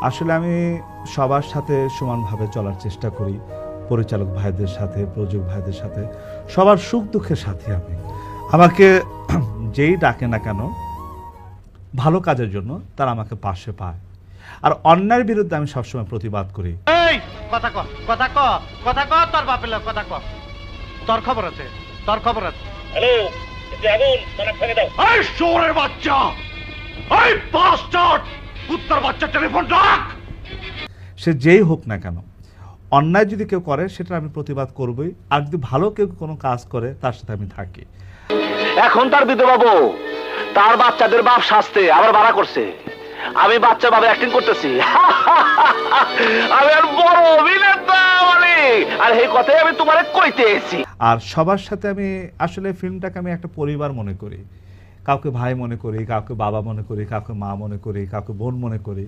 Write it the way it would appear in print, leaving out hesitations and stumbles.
আসলে আমি সবার সাথে সমানভাবে চলার চেষ্টা করি। পরিচালক ভাইদের সাথে, প্রযোজক ভাইদের সাথে, সবার সুখ-দুঃখের সাথে আমি। আমাকে যেই ডাকে না কেন ভালো কাজের জন্য তারা আমাকে পাশে পায়। আর অন্যায়ের বিরুদ্ধে আমি সবসময় প্রতিবাদ করি। এই কথা ক কথা ক কথা ক তোর বাপের লোক কথা ক তোর খবর আছে তোর খবর আছে হ্যালো এটা আগুন মানে ফেলে দাও এই শোরের বাচ্চা এই বাস্টার্ড কুত্তার বাচ্চা টেলিফোন রাখ সে যেই হোক না কেন অন্যায় যদি কেউ করে সেটা আমি প্রতিবাদ করবই। আর যদি ভালো কেউ কোনো কাজ করে তার সাথে আমি থাকি। এখন তার বিধবা বউ তার বাচ্চাদের বাপ শাস্তে আবার ভাড়া করছে। আমি বাচ্চা ভাবে অ্যাক্টিং করতেছি। আমি আর বড় অভিনেতা মানে আর এই কথাই আমি তোমারে কইতে এসেছি। আর সবার সাথে আমি আসলে ফিল্মটাকে আমি একটা পরিবার মনে করি। কাউকে ভাই মনে করি, কাউকে বাবা মনে করি, কাউকে মা মনে করি, কাউকে বোন মনে করি।